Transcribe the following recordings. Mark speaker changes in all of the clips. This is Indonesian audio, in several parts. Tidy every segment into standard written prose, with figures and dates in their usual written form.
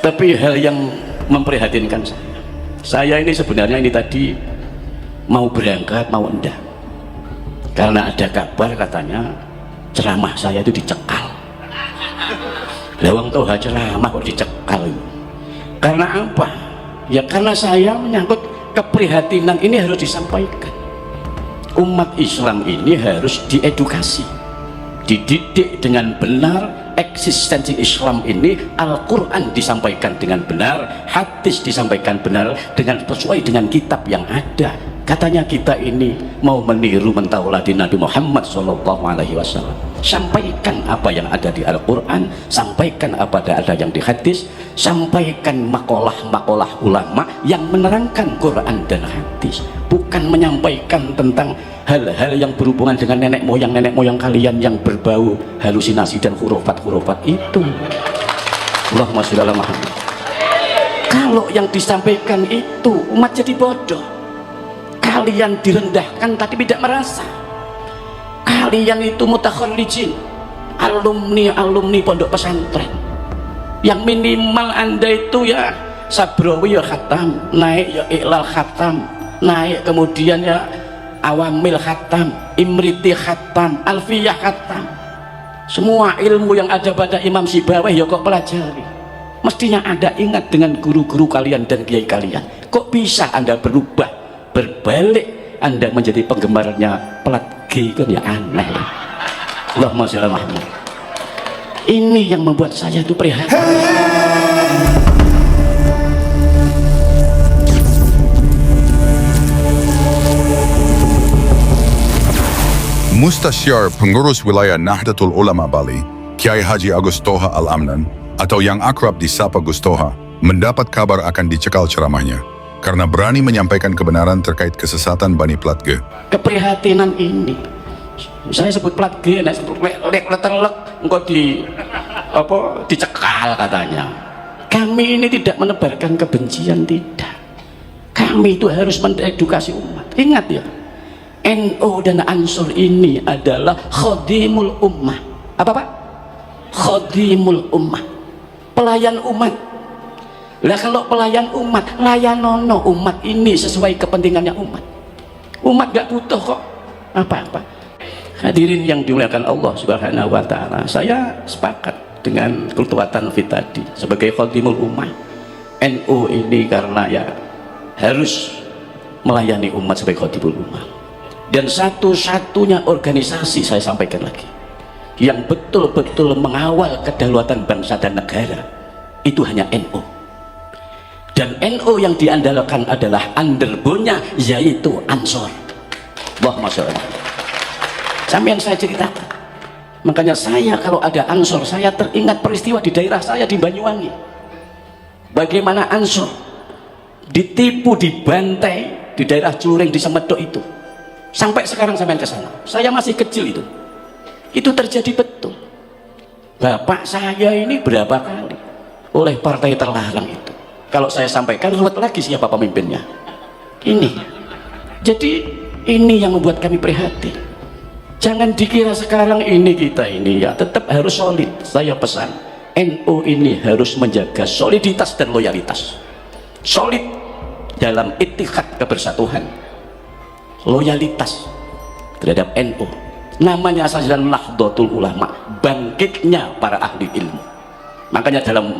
Speaker 1: Tapi hal yang memprihatinkan saya ini sebenarnya ini tadi mau berangkat mau enggak, karena ada kabar katanya ceramah saya itu dicekal. Lawang toha ceramah kok dicekal. Karena apa? Ya karena saya menyangkut keprihatinan ini harus disampaikan. Umat Islam ini harus diedukasi, dididik dengan benar. Eksistensi Islam ini, Al-Quran disampaikan dengan benar, hadis disampaikan benar, dengan sesuai dengan kitab yang ada. Katanya kita ini mau meniru mentauladi Nabi Muhammad SAW. Sampaikan apa yang ada di Al-Quran, sampaikan apa yang ada yang di hadis, sampaikan makalah-makalah ulama yang menerangkan Quran dan hadis, bukan menyampaikan tentang hal-hal yang berhubungan dengan nenek moyang kalian yang berbau halusinasi dan hurufat itu. Allahumma sholli ala Muhammad. Kalau yang disampaikan itu umat jadi bodoh, kalian direndahkan tapi tidak merasa. Kalian itu mutakhallijin, alumni pondok pesantren, yang minimal anda itu ya sabrawi ya khatam, naik ya iqlal khatam, naik kemudian ya awamil khatam, imriti khatam, alfiyah khatam. Semua ilmu yang ada pada Imam Sibawayh ya kok pelajari. Mestinya anda ingat dengan guru-guru kalian dan kiai kalian. Kok bisa anda berubah, berbalik, anda menjadi penggemarnya pelat G, kan ya aneh. Allahumma sholli ala Muhammad. Ini yang membuat saya itu prihatin.
Speaker 2: Mustasyar Pengurus Wilayah Nahdlatul Ulama Bali, Kiai Haji Agus Toha Al-Amnan, atau yang akrab disapa Gus Toha, mendapat kabar akan dicekal ceramahnya karena berani menyampaikan kebenaran terkait kesesatan Bani Plat G.
Speaker 1: Keprihatinan ini, saya sebut Plat G, saya sebut letelek, engkau dicekal katanya. Kami ini tidak menebarkan kebencian, tidak. Kami itu harus mengedukasi umat. Ingat ya, NU dan Ansor ini adalah khadimul ummah. Apa Pak? Khadimul ummah, pelayan umat. Lah kalau pelayan umat, layanono umat ini sesuai kepentingannya umat. Umat gak butuh kok apa-apa. Hadirin yang dimuliakan Allah Subhanahu wa Ta'ala, saya sepakat dengan Ketua Tanfid tadi sebagai khadimul ummah. NU ini karena ya harus melayani umat sebagai khadimul ummah. Dan satu-satunya organisasi, saya sampaikan lagi, yang betul-betul mengawal kedaulatan bangsa dan negara itu hanya NU. Dan NU yang diandalkan adalah underbone-nya, yaitu Ansor. Allahumma sholli. Sampai yang saya ceritakan, makanya saya kalau ada Ansor, saya teringat peristiwa di daerah saya di Banyuwangi, bagaimana Ansor ditipu, dibantai di daerah Curing di Semedok itu. Sampai sekarang sampai ke sana, saya masih kecil itu terjadi betul. Bapak saya ini berapa kali oleh partai terlarang itu, kalau saya sampaikan ruwet lagi siapa pemimpinnya. Ini jadi ini yang membuat kami prihatin. Jangan dikira sekarang ini kita ini ya tetap harus solid. Saya pesan, NU ini harus menjaga soliditas dan loyalitas. Solid dalam ittihad kebersatuan, loyalitas terhadap NU. Namanya saja Nahdlatul Ulama, bangkitnya para ahli ilmu. Makanya dalam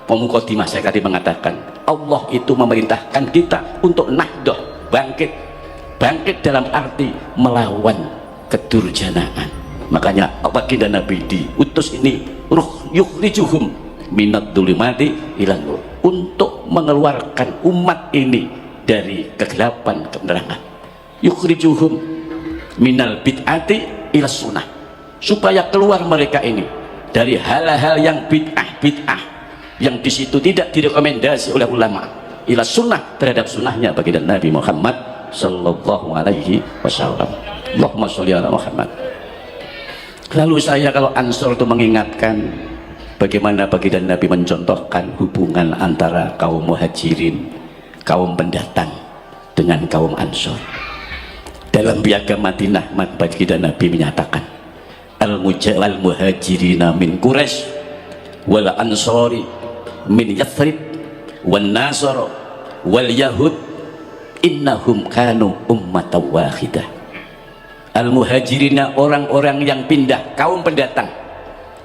Speaker 1: Mukadimah saya tadi mengatakan, Allah itu memerintahkan kita untuk nahdoh, bangkit dalam arti melawan kedurjanaan. Makanya baginda Nabi diutus ini ruh yukhrijuhum minad dzulumati ilan nur, untuk mengeluarkan umat ini dari kegelapan kebenaran. Yukhrijuhum minal bid'ati ila sunnah, supaya keluar mereka ini dari hal-hal yang bid'ah yang di situ tidak direkomendasi oleh ulama, ila sunnah, terhadap sunnahnya baginda Nabi Muhammad sallallahu alaihi wasallam. Allahumma sholli ala Muhammad. Lalu saya kalau Ansor itu mengingatkan bagaimana baginda Nabi mencontohkan hubungan antara kaum muhajirin, kaum pendatang, dengan kaum Ansor. Dalam piagam Madinah, baginda Nabi menyatakan, al muhajirina min Quraisy wal ansori min Yathrib wan Nasara wal Yahud innahum kanu ummatan wahidah. Al-muhajirina orang-orang yang pindah, kaum pendatang,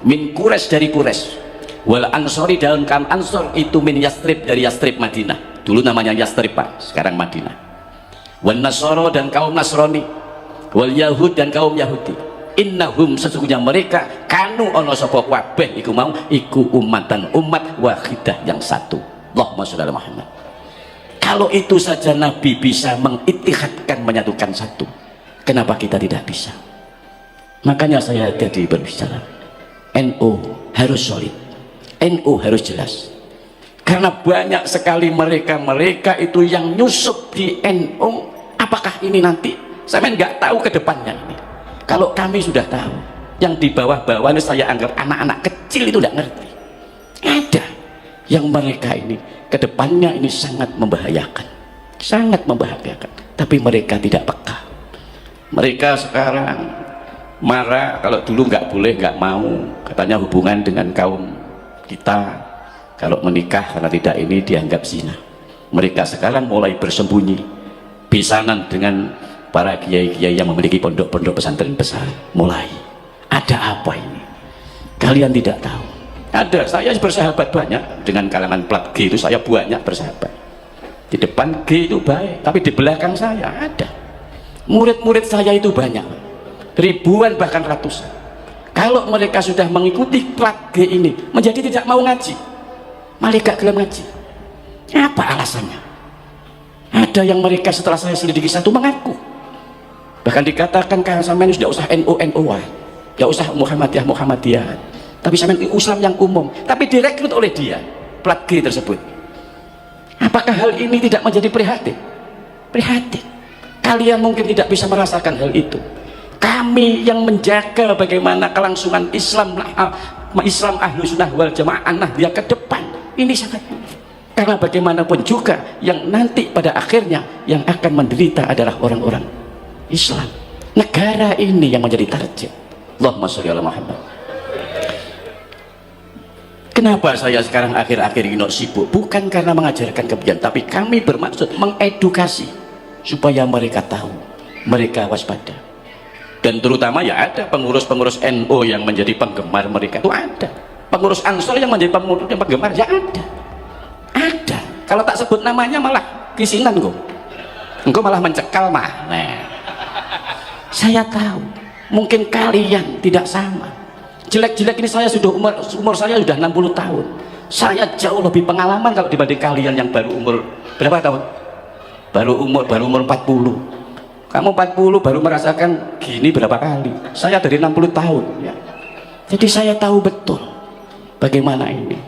Speaker 1: min Quraisy dari Quraisy, wal ansori daun kaum Ansor itu min Yathrib dari Yathrib Madinah, dulu namanya Yathrib Pak, sekarang Madinah, wan Nasara dan kaum Nasrani, wal Yahud dan kaum Yahudi, innahum sesungguhnya mereka kanu ono sapa kabeh iku mau iku ummatan umat wahidah yang satu. Allahumma sholli ala Muhammad. Kalau itu saja Nabi bisa mengitihadkan, menyatukan satu, kenapa kita tidak bisa? Makanya saya tadi berbicara, NU harus solid, NU harus jelas, karena banyak sekali mereka itu yang nyusup di NU. Apakah ini nanti saya nggak tahu ke depannya ini. Kalau kami sudah tahu, yang di bawah-bawah ini saya anggap anak-anak kecil itu tidak ngerti. Ada yang mereka ini ke depannya ini sangat membahayakan, sangat membahayakan, tapi mereka tidak peka. Mereka sekarang marah kalau dulu nggak boleh, nggak mau, katanya hubungan dengan kaum kita kalau menikah karena tidak ini dianggap zina. Mereka sekarang mulai bersembunyi, pisanan dengan para kiai-kiai yang memiliki pondok-pondok pesantren besar. Mulai ada apa ini? Kalian tidak tahu. Ada, saya bersahabat banyak dengan kalangan plat G itu, saya banyak bersahabat. Di depan G itu baik, tapi di belakang saya ada. Murid-murid saya itu banyak, ribuan bahkan ratusan. Kalau mereka sudah mengikuti plat G ini, menjadi tidak mau ngaji, malah gak gelem ngaji. Apa alasannya? Ada yang mereka setelah saya selidiki satu mengaku, bahkan dikatakan kan sampean sudah usah NU NU-an, gak usah Muhammadiyah, tapi sampean Islam yang umum, tapi direkrut oleh dia plat G tersebut. Apakah hal ini tidak menjadi prihatin? Prihatin. Kalian mungkin tidak bisa merasakan hal itu. Kami yang menjaga bagaimana kelangsungan Islam Ahlus Sunnah wal Jamaah dia ke depan, ini sangat penting. Karena bagaimanapun juga yang nanti pada akhirnya yang akan menderita adalah orang-orang Islam. Negara ini yang menjadi target. Allahumma sholli ala Muhammad. Kenapa saya sekarang akhir-akhir ini sibuk? Bukan karena mengajarkan kebenaran, tapi kami bermaksud mengedukasi supaya mereka tahu, mereka waspada. Dan terutama ya ada pengurus-pengurus NU yang menjadi penggemar mereka itu ada. Pengurus Ansor yang menjadi penggemar ya ada. Ada. Kalau tak sebut namanya malah kisinan kok. Engkau malah mencekal mah. Nah, saya tahu. Mungkin kalian tidak sama. Jelek-jelek ini saya sudah umur saya sudah 60 tahun. Saya jauh lebih pengalaman kalau dibanding kalian yang baru umur berapa tahun? Baru umur 40. Kamu 40 baru merasakan gini berapa kali? Saya dari 60 tahun ya. Jadi saya tahu betul bagaimana ini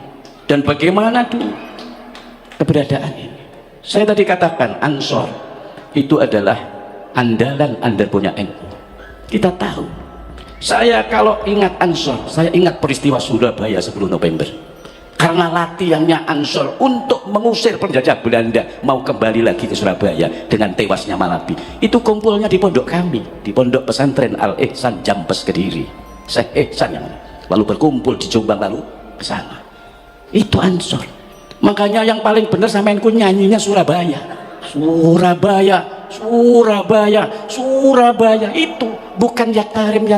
Speaker 1: dan bagaimana dulu keberadaan ini. Saya tadi katakan Ansor itu adalah andalan Anda punya NU. Kita tahu. Saya kalau ingat Ansor, saya ingat peristiwa Surabaya 10 November. Karena latihannya Ansor untuk mengusir penjajah Belanda mau kembali lagi ke Surabaya dengan tewasnya Malabi. Itu kumpulnya di pondok kami, di pondok pesantren Al-Ihsan Jampes Kediri. Syekh Ihsan yang lalu berkumpul di Jombang lalu ke sana. Itu Ansor. Makanya yang paling benar samainku nyanyinya Surabaya. Surabaya, Surabaya, Surabaya, itu bukan Yatarim.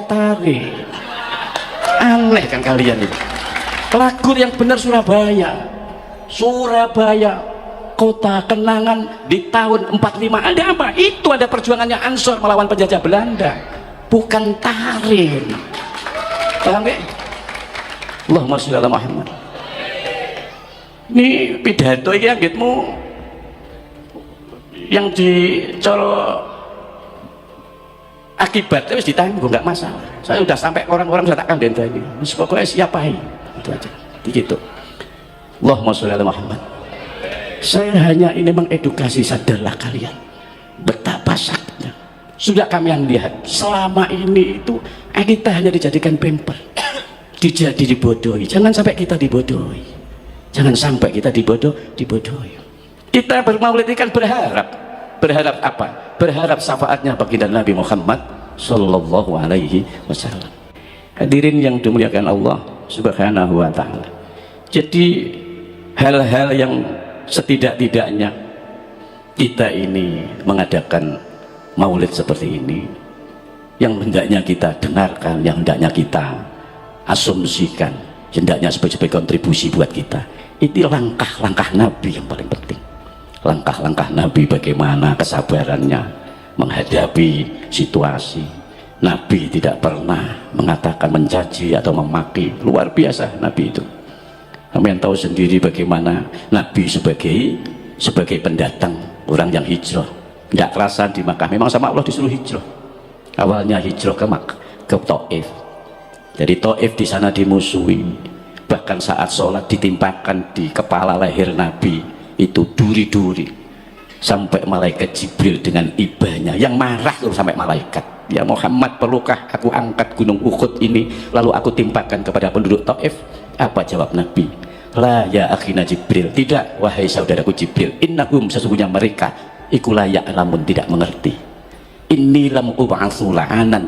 Speaker 1: Aneh kan kalian itu. Lagu yang benar Surabaya, Surabaya, kota kenangan di tahun 45. Ada apa? Itu ada perjuangannya Ansor melawan penjajah Belanda, bukan Tarim. Paham ya? Allahumma sholli ala Muhammad. Ini pidato ini agitmu yang dicol akibatnya harus ditanggung, nggak masalah. Saya sudah sampai orang-orang sudah tak kandenta ini. Pokoknya siapain itu aja, begitu. Allahumma sholli ala Muhammad. Saya hanya ini mengedukasi, sadarlah kalian betapa sakitnya. Sudah kami yang lihat selama ini itu kita hanya dijadikan pemper, dibodohi. Jangan sampai kita dibodohi, jangan sampai kita dibodohi. Kita bermaulid kan berharap apa? Berharap syafaatnya baginda Nabi Muhammad sallallahu alaihi wasallam. Hadirin yang dimuliakan Allah Subhanahu wa ta'ala. Jadi hal-hal yang setidak-tidaknya kita ini mengadakan maulid seperti ini, yang hendaknya kita dengarkan, yang hendaknya kita asumsikan, hendaknya sebagai kontribusi buat kita. Itu langkah-langkah Nabi yang paling penting. Langkah-langkah Nabi bagaimana kesabarannya menghadapi situasi. Nabi tidak pernah mengatakan mencaci atau memaki. Luar biasa Nabi itu. Kalian tahu sendiri bagaimana Nabi sebagai pendatang, orang yang hijrah, tidak kerasan di Makkah. Memang sama Allah disuruh hijrah. Awalnya hijrah ke Taif. Dari Taif di sana dimusuhi. Bahkan saat sholat ditimpakan di kepala leher Nabi itu duri-duri. Sampai malaikat Jibril dengan ibanya yang marah tuh, sampai malaikat, ya Muhammad, perlukah aku angkat gunung Uhud ini lalu aku timpakan kepada penduduk Taif? Apa jawab Nabi? La ya akhina Jibril, tidak wahai saudaraku Jibril, innahum, sesungguhnya mereka iku la ya'lamun, tidak mengerti. Inni lam ub'atsu la'anan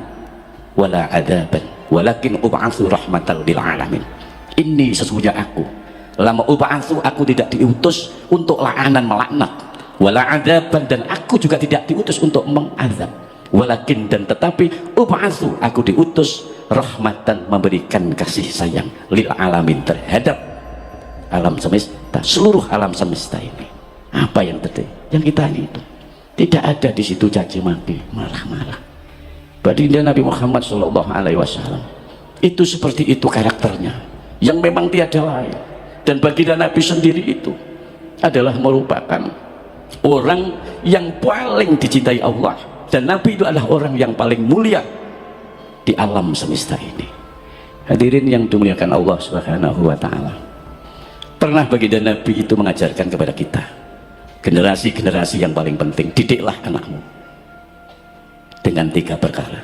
Speaker 1: wala adaban walakin ub'atsu rahmatan lil alamin. Ini sesungguhnya aku lam ub'atsu, aku tidak diutus untuk la'anan, melaknat, wala adaban, dan aku juga tidak diutus untuk mengazab, walakin, dan tetapi ub'atsu, aku diutus rahmatan, memberikan kasih sayang, lil alamin, terhadap alam semesta, seluruh alam semesta ini. Apa yang terjadi? Yang kita ini itu tidak ada di situ caci maki, marah-marah. Baginda Nabi Muhammad SAW itu seperti itu karakternya, yang memang tiada lain. Dan baginda Nabi sendiri itu adalah merupakan orang yang paling dicintai Allah, dan Nabi itu adalah orang yang paling mulia di alam semesta ini. Hadirin yang dimuliakan Allah Subhanahu wa Ta'ala, pernah baginda Nabi itu mengajarkan kepada kita, generasi-generasi yang paling penting, didiklah anakmu dengan 3 perkara.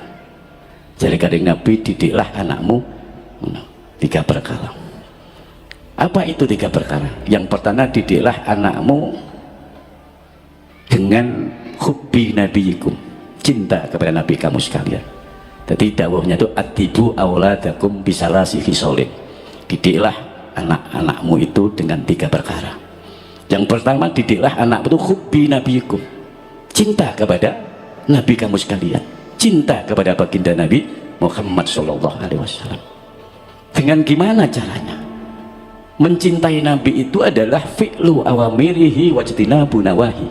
Speaker 1: Jadi kadang Nabi, didiklah anakmu 3 perkara. Apa itu 3 perkara? Yang pertama, didiklah anakmu dengan hubbi nabiyikum, cinta kepada Nabi kamu sekalian. Jadi dawuhnya itu atibu auladakum bisalasi khisolin, didiklah anak-anakmu itu dengan 3 perkara. Yang pertama, didiklah anak itu hubbi nabiyikum, cinta kepada Nabi kamu sekalian, cinta kepada baginda Nabi Muhammad SAW. Dengan gimana caranya? Mencintai Nabi itu adalah fi'lu awamirihi wajtinabu nawahi,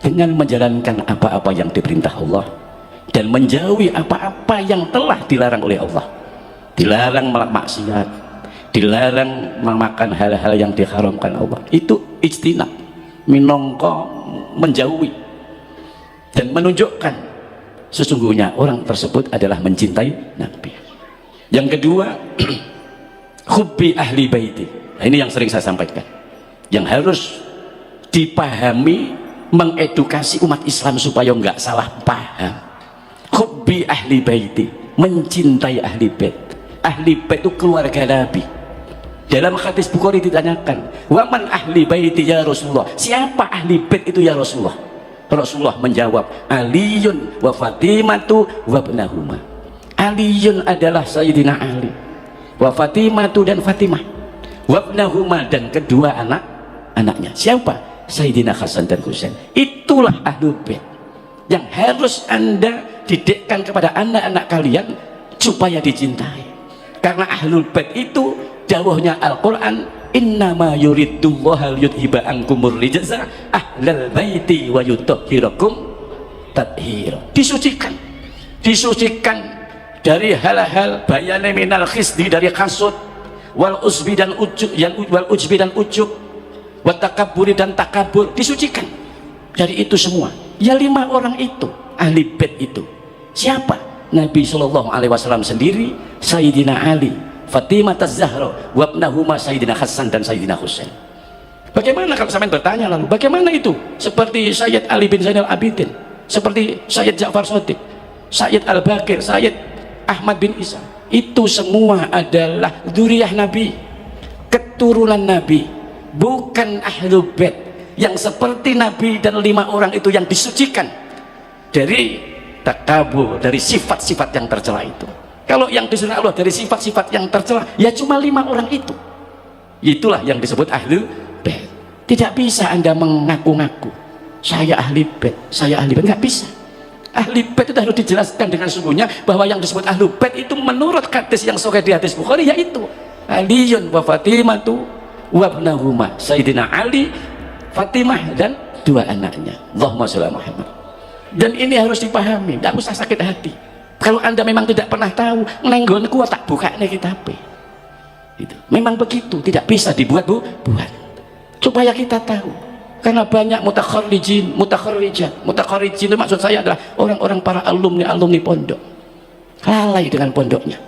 Speaker 1: dengan menjalankan apa-apa yang diperintah Allah dan menjauhi apa-apa yang telah dilarang oleh Allah. Dilarang maksiat, dilarang memakan hal-hal yang diharamkan Allah, itu ijtinab, minangka menjauhi dan menunjukkan sesungguhnya orang tersebut adalah mencintai Nabi. Yang kedua, hubbi ahli baiti. Nah, ini yang sering saya sampaikan, yang harus dipahami, mengedukasi umat Islam supaya nggak salah paham. Hubbi ahli baiti, mencintai ahli bait. Ahli bait itu keluarga Nabi. Dalam hadis Bukhari ditanyakan, waman ahli baiti ya Rasulullah, siapa ahli bait itu ya Rasulullah? Rasulullah menjawab, Aliyun wa Fatimatu wa ibnahuma. Aliyun adalah Sayyidina Ali, wa Fatimatu dan Fatimah, wa ibnahuma, dan kedua anak-anaknya. Siapa? Sayyidina Hasan dan Husain. Itulah ahlul bait yang harus Anda didikkan kepada anak-anak kalian supaya dicintai. Karena ahlul bait itu dawuhnya Al-Quran, innama yuridullahu liyudhiba ankumur rijza ahlal baiti wa yutahhirakum tathira. Disucikan dari hal-hal bayane minal khisdi, dari kasut, wal usbi dan ujub, wal ujbi dan ujub, wa takabburi dan takabur, disucikan dari itu semua. Ya 5 orang itu ahli bait itu siapa? Nabi SAW sendiri, Sayyidina Ali, Fatimah Az-Zahra, wa ibnahuma Sayyidina Hasan dan Sayyidina Husain. Bagaimana kalau sampai bertanya lalu, bagaimana itu? Seperti Sayyid Ali bin Zainal Abidin, seperti Sayyid Ja'far Shadiq, Sayyid Al-Baqir, Sayyid Ahmad bin Isa, itu semua adalah dzurriyyah Nabi, keturunan Nabi, bukan ahlul bait yang seperti Nabi dan 5 orang itu yang disucikan dari takabur, dari sifat-sifat yang tercela itu. Kalau yang disuruh Allah dari sifat-sifat yang tercela, ya cuma 5 orang itu. Itulah yang disebut ahlu bait. Tidak bisa Anda mengaku-ngaku saya ahli bait, saya ahli bait, nggak bisa. Ahli bait itu harus dijelaskan dengan sungguhnya bahwa yang disebut ahlu bait itu menurut hadis yang sahih di hadis Bukhari yaitu Aliyun wa Fatimatu wa ibnahuma, Sayyidina Ali, Fatimah dan dua anaknya. Allahumma sholli ala Muhammad. Dan ini harus dipahami, tidak usah sakit hati. Kalau Anda memang tidak pernah tahu, nenggonku tak buka nih kitab. Itu. Memang begitu, tidak bisa dibuat buat. Supaya kita tahu. Karena banyak mutakharrijin itu maksud saya adalah orang-orang para alumni pondok. Lalai dengan pondoknya.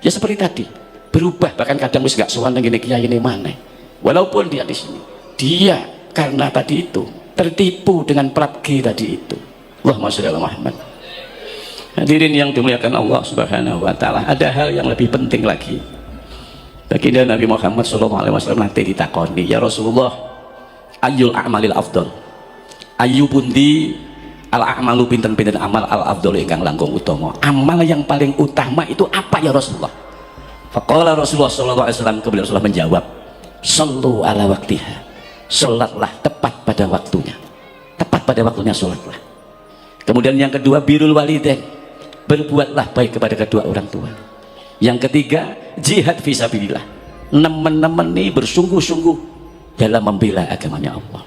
Speaker 1: Ya seperti tadi, berubah bahkan kadang wis gak sowan ngene kiai ini mana. Walaupun dia di sini, dia karena tadi itu tertipu dengan plat G tadi itu. Allahumma sholli ala Muhammad. Hadirin yang dimuliakan Allah Subhanahu wa taala, ada hal yang lebih penting lagi. Baginda Nabi Muhammad SAW nanti ditakoni, ya Rasulullah, ayyul a'malil afdal? Ayu pundi al a'malu pinten-pinten amal al afdal ingkang langkung utama? Amal yang paling utama itu apa ya Rasulullah? Faqala Rasulullah SAW, kemudian Rasulullah menjawab, sallu ala waktiha. Salatlah tepat pada waktunya. Tepat pada waktunya salatlah. Kemudian yang kedua, birrul walidain, berbuatlah baik kepada kedua orang tua. Yang ketiga, jihad fisabilillah, nemen-nemen nih bersungguh-sungguh dalam membela agamanya Allah.